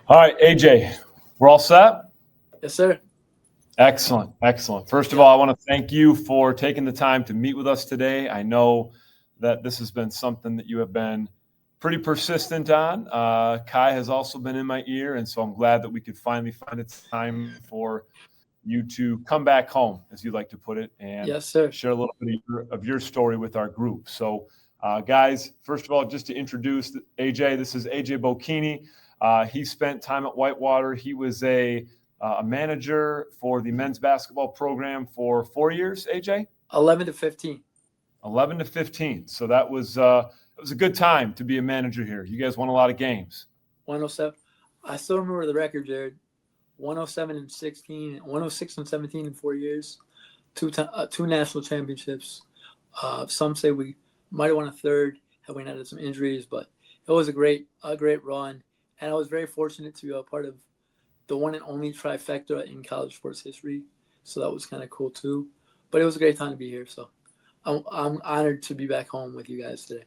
All right, AJ, we're all set? Yes, sir. Excellent, excellent. First of Yeah. all, I want to thank you for taking the time to meet with us today. I know that this has been something that you have been pretty persistent on. Kai has also been in my ear, and so I'm glad that we could finally find a time for you to come back home, as you like to put it, and Yes, sir. share a little bit of your story with our group. So, guys, first of all, just to introduce AJ, this is AJ Bocchini. He spent time at Whitewater. He was a manager for the men's basketball program for 4 years, AJ? 11 to 15. 11 to 15. So it was a good time to be a manager here. You guys won a lot of games. 107. I still remember the record, Jared. 107 and 16, 106 and 17 in 4 years. Two national championships. Some say we might have won a third had we not had some injuries, but it was a great run. And I was very fortunate to be a part of the one and only trifecta in college sports history. So that was kind of cool too. But it was a great time to be here. So I'm honored to be back home with you guys today.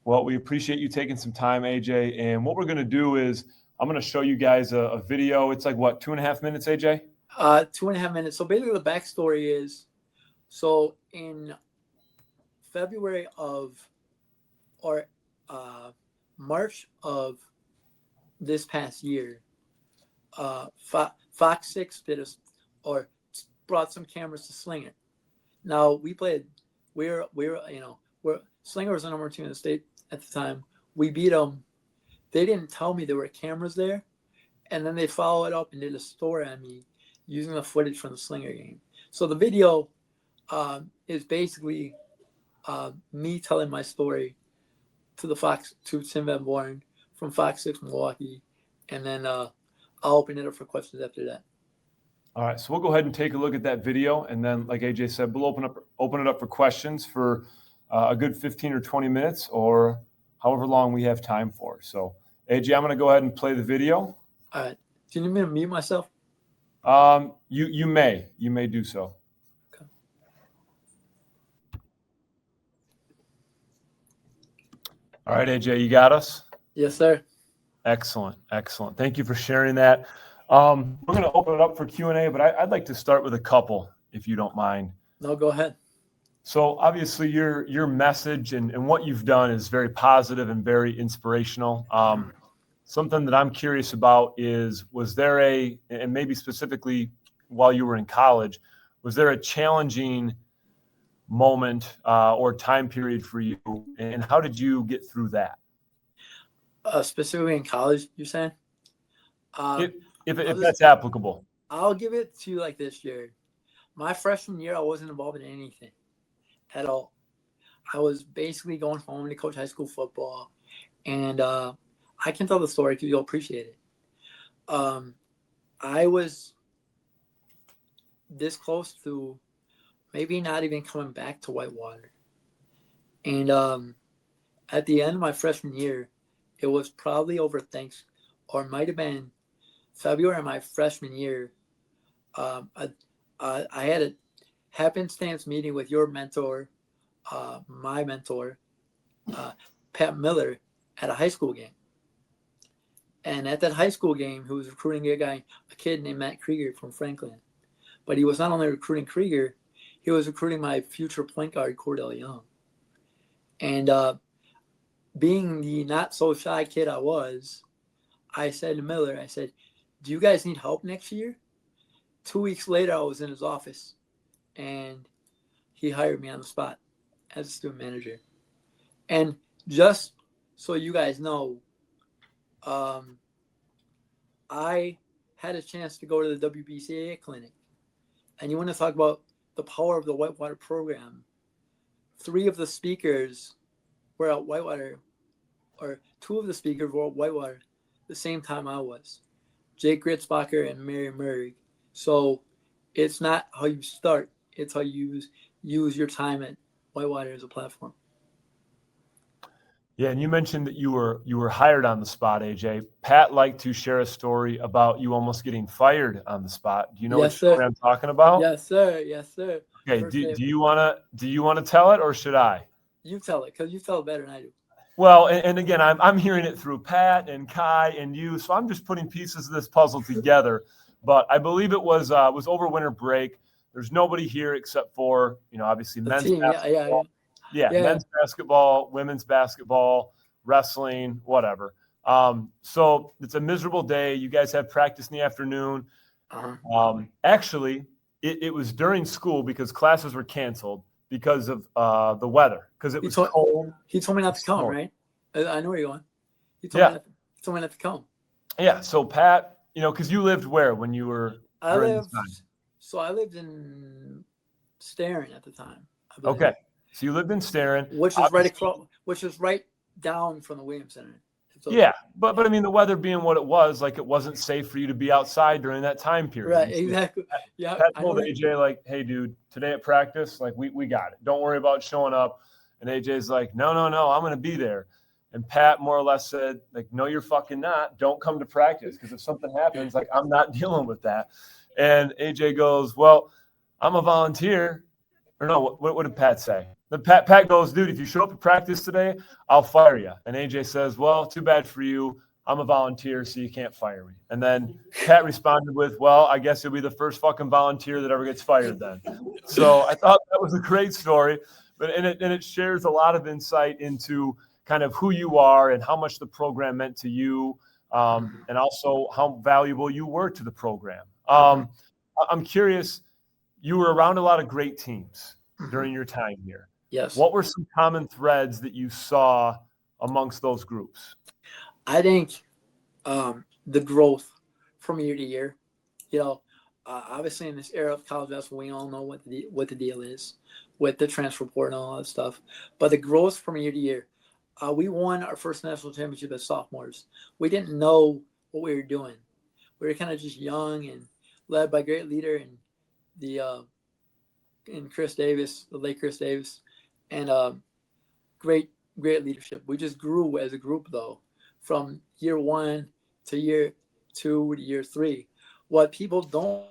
Well, we appreciate you taking some time, AJ. And what we're going to do is I'm going to show you guys a video. It's like, what, 2.5 minutes, AJ? 2.5 minutes. So basically, the backstory is so in February or March of this past year, Fox 6 brought some cameras to Slinger. Now we're Slinger was the number 2 in the state at the time. We beat them. They didn't tell me there were cameras there, and then they followed up and did a story on me using the footage from the Slinger game. So the video is basically me telling my story to Tim Van Born from Fox 6 Milwaukee, and then I'll open it up for questions after that. All right, so we'll go ahead and take a look at that video, and then, like AJ said, we'll open it up for questions for a good 15 or 20 minutes, or however long we have time for. So, AJ, I'm going to go ahead and play the video. All right. Do you need me to mute myself? You may do so. Okay. All right, AJ, you got us? Yes, sir. Excellent, excellent. Thank you for sharing that. We're going to open it up for Q&A, but I'd like to start with a couple, if you don't mind. No, go ahead. So obviously your message and what you've done is very positive and very inspirational. Something that I'm curious about is, was there and maybe specifically while you were in college, was there a challenging moment or time period for you, and how did you get through that? Specifically in college, you're saying? If that's applicable. I'll give it to you like this, Jared. My freshman year, I wasn't involved in anything at all. I was basically going home to coach high school football, and I can tell the story because you'll appreciate it. I was this close to maybe not even coming back to Whitewater. And at the end of my freshman year, it was probably over Thanksgiving, or it might have been February of my freshman year. I had a happenstance meeting with your mentor, my mentor, Pat Miller, at a high school game. And at that high school game, he was recruiting a kid named Matt Krieger from Franklin. But he was not only recruiting Krieger, he was recruiting my future point guard, Cordell Young. And being the not so shy kid I was, I said to Miller, do you guys need help next year? 2 weeks later, I was in his office, and he hired me on the spot as a student manager. And just so you guys know, I had a chance to go to the WBCA clinic. And you want to talk about the power of the Whitewater program. 3 of the speakers were at Whitewater, or 2 of the speakers were at Whitewater the same time I was. Jake Gritzbacher and Mary Murray. So it's not how you start, it's how you use your time at Whitewater as a platform. Yeah, and you mentioned that you were hired on the spot, AJ. Pat liked to share a story about you almost getting fired on the spot. Do you know what story I'm talking about? Yes, sir. Yes, sir. Okay. Do you wanna tell it, or should I? You tell it, because you tell it better than I do. Well, and again, I'm hearing it through Pat and Kai and you, so I'm just putting pieces of this puzzle together. But I believe it was over winter break. There's nobody here except for obviously The men's team, basketball. Yeah, yeah. men's basketball, women's basketball, wrestling, whatever. So it's a miserable day. You guys have practice in the afternoon. Actually, it was during school because classes were canceled because of the weather, because it was cold. He told me not to come, right? I know where you're going. He told me not to come. Yeah. So Pat, because you lived where when you were during this time? So I lived in Staring at the time. Okay. So you lived in Staring, which is right across, which is right down from the Williams Center. Yeah, but I mean, the weather being what it was, like it wasn't safe for you to be outside during that time period. Right, exactly. Yeah. Pat told AJ, like, hey, dude, today at practice, like, we got it. Don't worry about showing up. And AJ's like, no, I'm going to be there. And Pat more or less said, like, no, you're fucking not. Don't come to practice because if something happens, like, I'm not dealing with that. And AJ goes, well, I'm a volunteer. Or no, what did Pat say? The Pat goes, dude, if you show up at practice today, I'll fire you. And AJ says, well, too bad for you. I'm a volunteer, so you can't fire me. And then Pat responded with, well, I guess you'll be the first fucking volunteer that ever gets fired then. So I thought that was a great story. And it shares a lot of insight into kind of who you are and how much the program meant to you, and also how valuable you were to the program. I'm curious, you were around a lot of great teams during your time here. Yes. What were some common threads that you saw amongst those groups? I think the growth from year to year. Obviously in this era of college basketball, we all know what the deal is with the transfer portal and all that stuff. But the growth from year to year, we won our first national championship as sophomores. We didn't know what we were doing. We were kind of just young and led by a great leader and Chris Davis, the late Chris Davis, and great leadership. We just grew as a group though, from year 1 to year 2 to year 3. What people don't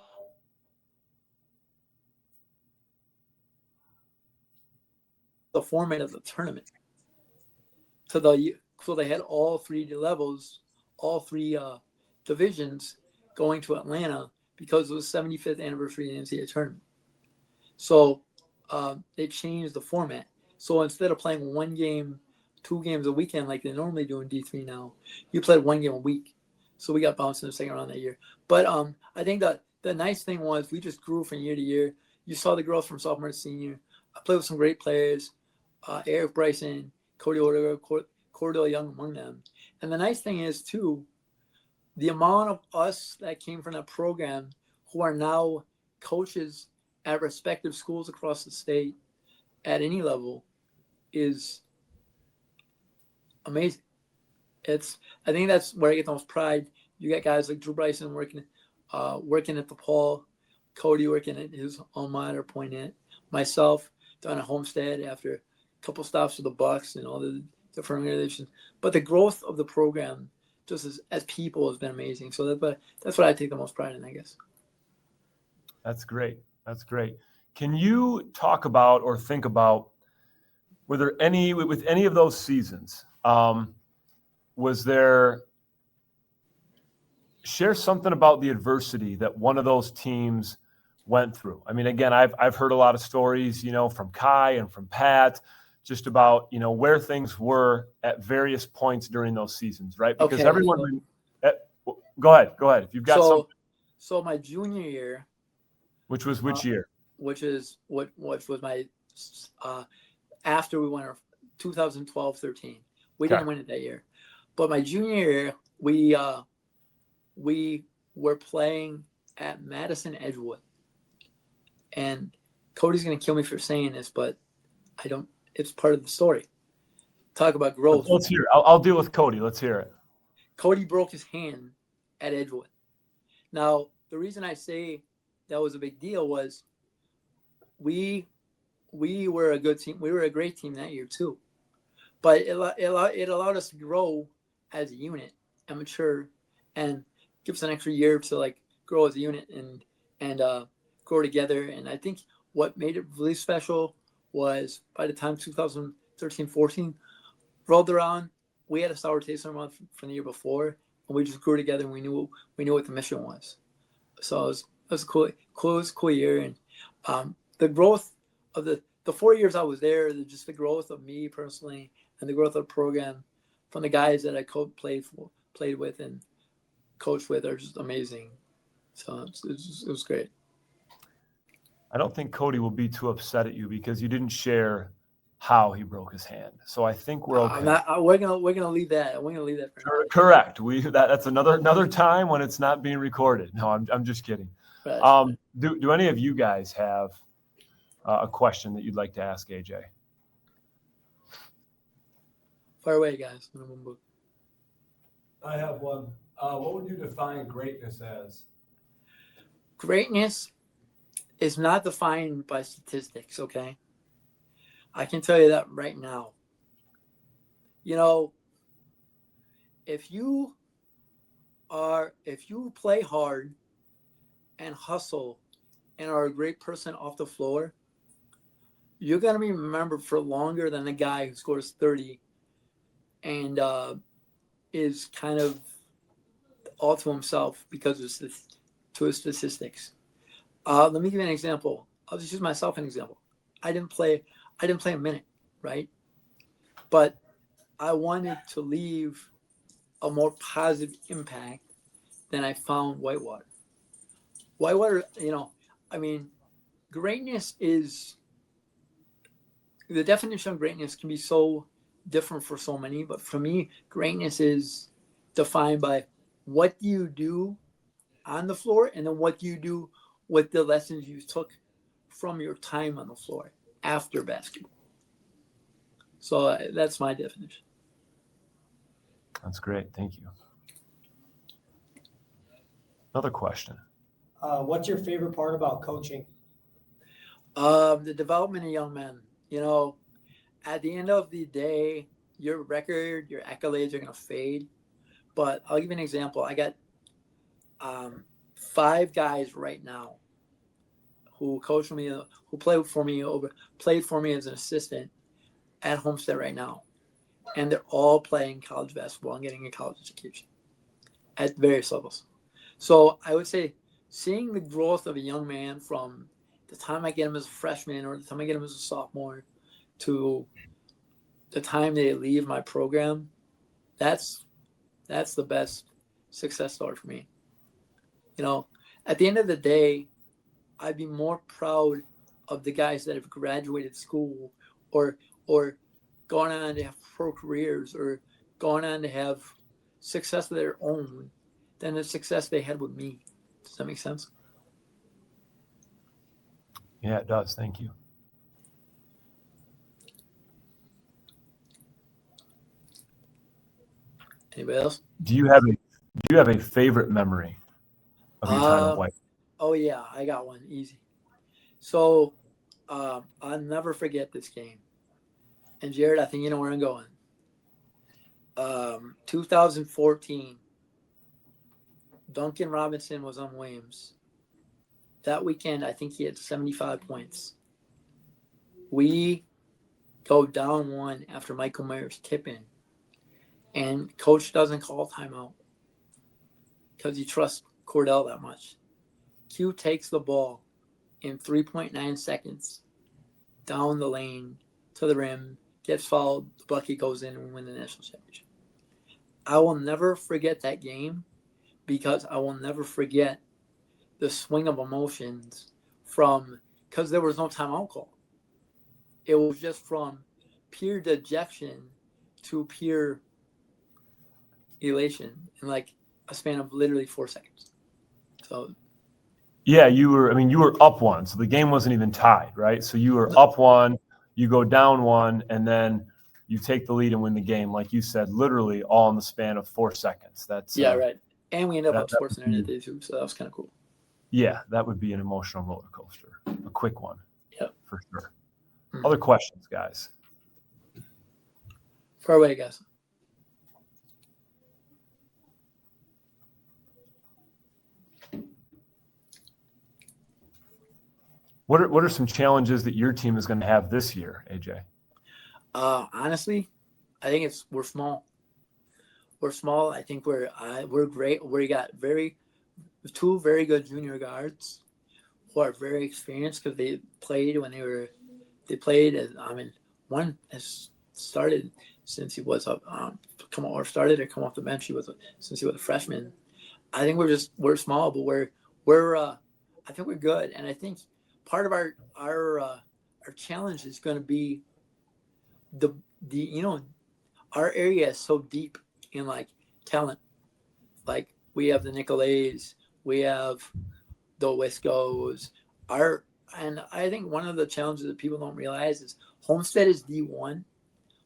the format of the tournament. So they had all 3 levels, all 3 divisions going to Atlanta because it was 75th anniversary of the NCAA tournament. So they changed the format. So instead of playing 1 game, 2 games a weekend like they normally do in D3 now, you played 1 game a week. So we got bounced in the second round that year. But I think that the nice thing was we just grew from year to year. You saw the growth from sophomore to senior. I played with some great players, Eric Bryson, Cody Odegaard, Cordell Young among them. And the nice thing is, too, the amount of us that came from that program who are now coaches at respective schools across the state at any level is amazing. I think that's where I get the most pride. You got guys like Drew Bryson working at the Paul, Cody working at his alma mater, Poinet, myself down at Homestead after a couple stops with the Bucks and all the different organizations. But the growth of the program, just as people, has been amazing. So that's what I take the most pride in, I guess. That's great. Can you talk about or think about, were there with any of those seasons, was there, share something about the adversity that one of those teams went through? I mean, again, I've heard a lot of stories, from Kai and from Pat, just about, where things were at various points during those seasons, right? Because everyone, go ahead. If you've got something. So my junior year. Which was which year? Which was my, after we won our 2012-13. We didn't win it that year. But my junior year, we were playing at Madison Edgewood. And Cody's going to kill me for saying this, but it's part of the story. Talk about growth. Let's hear it. I'll deal with Cody. Let's hear it. Cody broke his hand at Edgewood. Now, the reason I say that was a big deal was we were a good team. We were a great team that year too. But it allowed us to grow as a unit and mature and give us an extra year to grow as a unit and grow together. And I think what made it really special was by the time 2013-14, rolled around. We had a sour taste in our mouth from the year before, and we just grew together, and we knew what the mission was. So it was a cool year, and the growth of the 4 years I was there, just the growth of me personally, and the growth of the program from the guys that I played with, and coached with are just amazing. So it was great. I don't think Cody will be too upset at you because you didn't share how he broke his hand. So I think we're okay. We're gonna leave that. We're gonna leave that. Correct. That's another time when it's not being recorded. No, I'm just kidding. Right. Do any of you guys have a question that you'd like to ask AJ? Fire away, guys. I have one. What would you define greatness as? Greatness is not defined by statistics, okay? I can tell you that right now. You know, if you play hard and hustle and are a great person off the floor, you're going to be remembered for longer than the guy who scores 30 and is kind of all to himself because of his statistics. Let me give you an example. I'll just use myself an example. I didn't play a minute, right? But I wanted to leave a more positive impact than I found Whitewater. Whitewater, greatness is, the definition of greatness can be so different for so many, but for me, greatness is defined by what do you do on the floor, and then what do you do with the lessons you took from your time on the floor after basketball. So that's my definition. That's great. Thank you. Another question. What's your favorite part about coaching? The development of young men. You know, at the end of the day, your record, your accolades are going to fade. But I'll give you an example. I got 5 guys right now who coach for me, who played for me as an assistant at Homestead right now. And they're all playing college basketball and getting a college education at various levels. So I would say seeing the growth of a young man from the time I get him as a freshman or the time I get him as a sophomore to the time they leave my program, that's the best success story for me. You know, at the end of the day, I'd be more proud of the guys that have graduated school or gone on to have pro careers or gone on to have success of their own than the success they had with me. Does that make sense? Yeah, it does. Thank you. Anybody else? Do you have a favorite memory of your time at White? Oh yeah, I got one easy. So I'll never forget this game. And Jared, I think you know where I'm going. 2014, Duncan Robinson was on Williams. That weekend, I think he had 75 points. We go down 1 after Michael Myers tip in. And coach doesn't call timeout because he trusts Cordell that much. Q takes the ball in 3.9 seconds down the lane to the rim, gets fouled, the bucket goes in, and we win the national championship. I will never forget that game because I will never forget the swing of emotions because there was no timeout call. It was just from pure dejection to pure elation in like a span of literally 4 seconds. So yeah, you were up 1, so the game wasn't even tied, right? So you were up 1, you go down 1, and then you take the lead and win the game, like you said, literally all in the span of 4 seconds. That's right. And we ended up Sports Center that day too, so that was kind of cool. Yeah, that would be an emotional roller coaster, a quick one. Yep, for sure. Mm-hmm. Other questions, guys? Far away, guys. What are some challenges that your team is going to have this year, AJ? Honestly, I think we're small. We're small. I think we're great. We got two very good junior guards who are very experienced because they played when they played. One has started since he was come off the bench. Since he was a freshman. I think we're small, but I think we're good, and I think part of our challenge is going to be the our area is so deep in like talent. Like we have the Nicolais, we have the Wiscos. And I think one of the challenges that people don't realize is Homestead is D1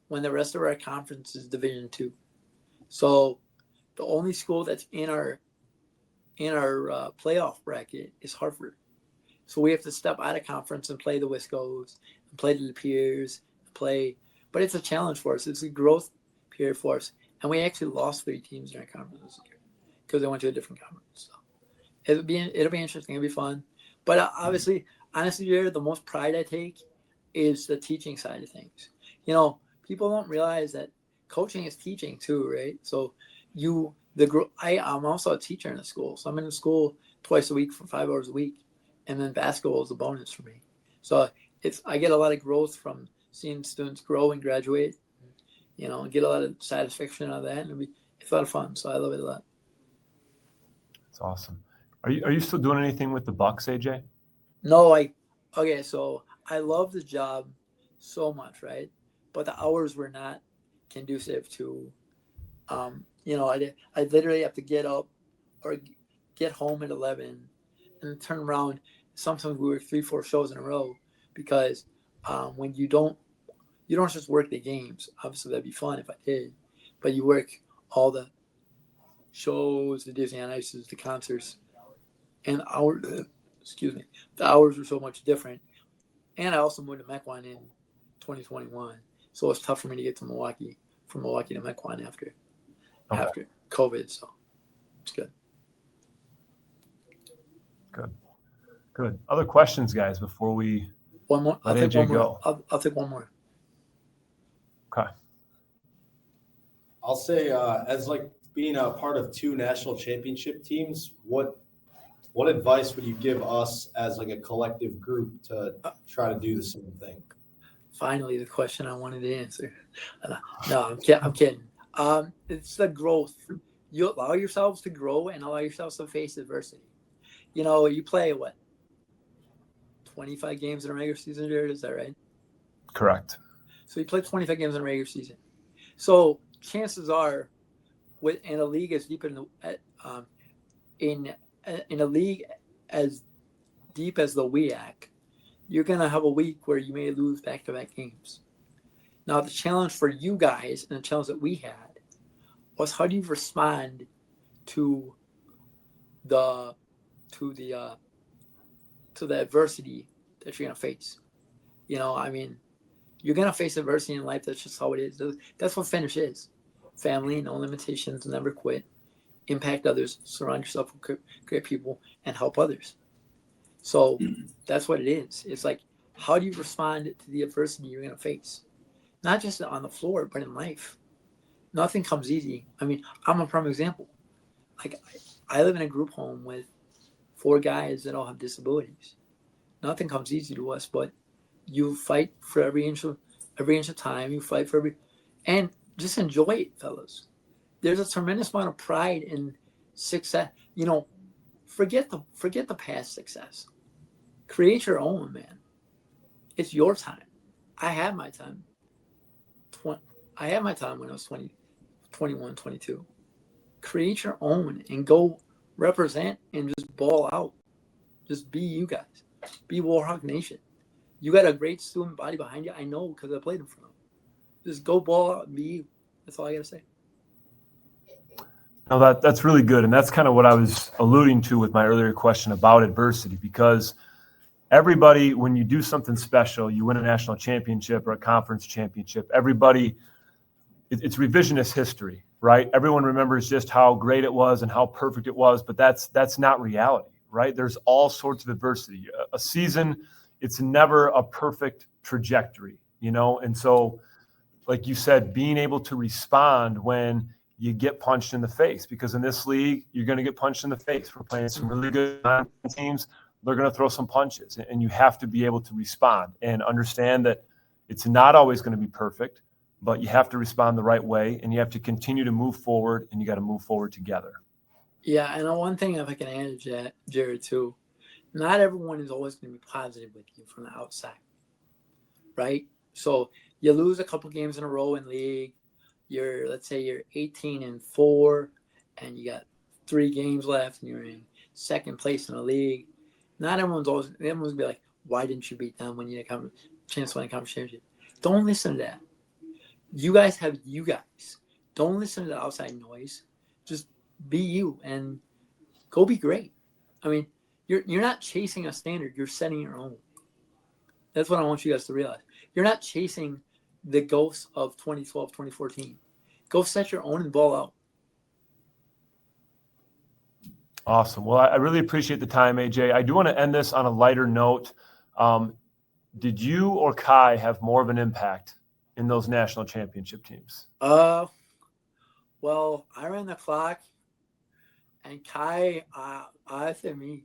when the rest of our conference is Division 2. So the only school that's in our playoff bracket is Hartford. So we have to step out of conference and play the Wiscos, and play the Piers, but it's a challenge for us. It's a growth period for us. And we actually lost 3 teams in our conference this year because they went to a different conference. So it'll be interesting. It'll be fun. But honestly, Jared, the most pride I take is the teaching side of things. People don't realize that coaching is teaching too, right? So I'm also a teacher in a school. So I'm in a school twice a week for 5 hours a week. And then basketball is a bonus for me. So I get a lot of growth from seeing students grow and graduate, and get a lot of satisfaction out of that. And it's a lot of fun. So I love it a lot. That's awesome. Are you still doing anything with the Bucks, AJ? No, so I love the job so much, right? But the hours were not conducive to, I literally have to get up or get home at 11 and turn around. Sometimes we work 3-4 shows in a row because when you don't just work the games. Obviously, that'd be fun if I did, but you work all the shows, the Disney on Ices, the concerts, and the hours were so much different. And I also moved to Mequon in 2021, so it's tough for me to get to Milwaukee, from Milwaukee to Mequon after COVID. So it's good. Good. Other questions, guys, before we one more? let AJ go? I'll take one more. Okay. I'll say, as like being a part of 2 national championship teams, what advice would you give us as like a collective group to try to do the same thing? Finally, the question I wanted to answer. No, I'm kidding. It's the growth. You allow yourselves to grow and allow yourselves to face adversity. You play 25 games in a regular season, Jared? Is that right? Correct. So you play 25 games in a regular season. So chances are, in a league as deep in a league as deep as the WEAC, you're gonna have a week where you may lose back-to-back games. Now the challenge for you guys and the challenge that we had was how do you respond to the adversity that you're gonna face. You're gonna face adversity in life. That's just how it is. That's what finish is. Family, no limitations, never quit, impact others, surround yourself with great people, and help others. So that's what it is. It's like, how do you respond to the adversity you're gonna face? Not just on the floor, but in life. Nothing comes easy. I'm a prime example. Like, I live in a group home with 4 guys that all have disabilities. Nothing comes easy to us, but you fight for every inch of time. You fight for and just enjoy it, fellas. There's a tremendous amount of pride in success. Forget the past success. Create your own, man. It's your time. I had my time. I had my time when I was 20, 21, 22. Create your own and go represent and just ball out. Just be you guys. Be Warhawk Nation. You got a great student body behind you. I know because I played in front of them. Just go ball out and be you. That's all I got to say. No, that's really good. And that's kind of what I was alluding to with my earlier question about adversity, because everybody, when you do something special, you win a national championship or a conference championship, it's revisionist history, right? Everyone remembers just how great it was and how perfect it was, but that's not reality, right? There's all sorts of adversity. A season, it's never a perfect trajectory, and so like you said, being able to respond when you get punched in the face, because in this league, you're going to get punched in the face. We're playing some really good teams. They're going to throw some punches, and you have to be able to respond and understand that it's not always going to be perfect, but you have to respond the right way, and you have to continue to move forward, and you got to move forward together. Yeah, and one thing, if I can add to that, Jared, too, not everyone is always going to be positive with you from the outside, right? So you lose a couple games in a row in league. Let's say you're 18-4, and you got 3 games left, and you're in second place in the league. Not everyone's going to be like, why didn't you beat them when you had a chance to win a conference championship? Don't listen to that. You guys have you guys. Don't listen to the outside noise. Just be you and go be great. I mean, you're not chasing a standard. You're setting your own. That's what I want you guys to realize. You're not chasing the ghosts of 2012, 2014. Go set your own and ball out. Awesome. Well, I really appreciate the time, AJ. I do want to end this on a lighter note. Did you or Kai have more of an impact in those national championship teams? Well, I ran the clock, and Kai, I said me.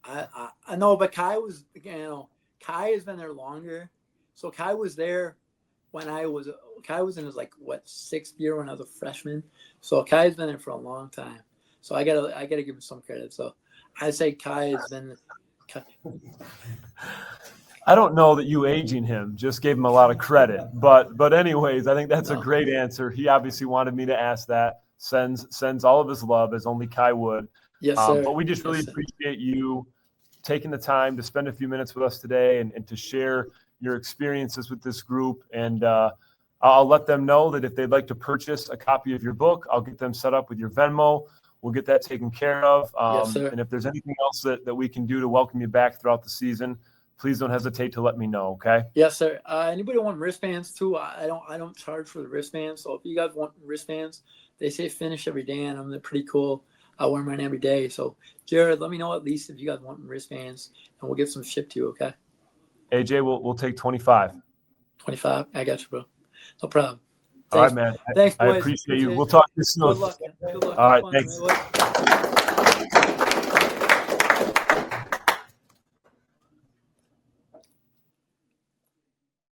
I know, but Kai was, Kai has been there longer. So Kai was there when Kai was in his 6th year when I was a freshman. So Kai's been there for a long time. So I gotta give him some credit. So I say Kai has been. I don't know that you aging him just gave him a lot of credit, but anyways, I think that's a great answer. He obviously wanted me to ask that. Sends all of his love, as only Kai would. Yes, sir. But we just really appreciate you taking the time to spend a few minutes with us today and to share your experiences with this group. And I'll let them know that if they'd like to purchase a copy of your book, I'll get them set up with your Venmo. We'll get that taken care of. Yes, sir. And if there's anything else that we can do to welcome you back throughout the season, please don't hesitate to let me know, okay? Yes, sir. Anybody want wristbands too? I don't charge for the wristbands. So if you guys want wristbands, they say finish every day, and they're pretty cool. I wear mine every day. So Jared, let me know at least if you guys want wristbands, and we'll get some shipped to you, okay? AJ, we'll take 25. 25? I got you, bro. No problem. All right, man. Thanks, boys. I appreciate you. We'll talk to you soon. Good luck. All right, thanks.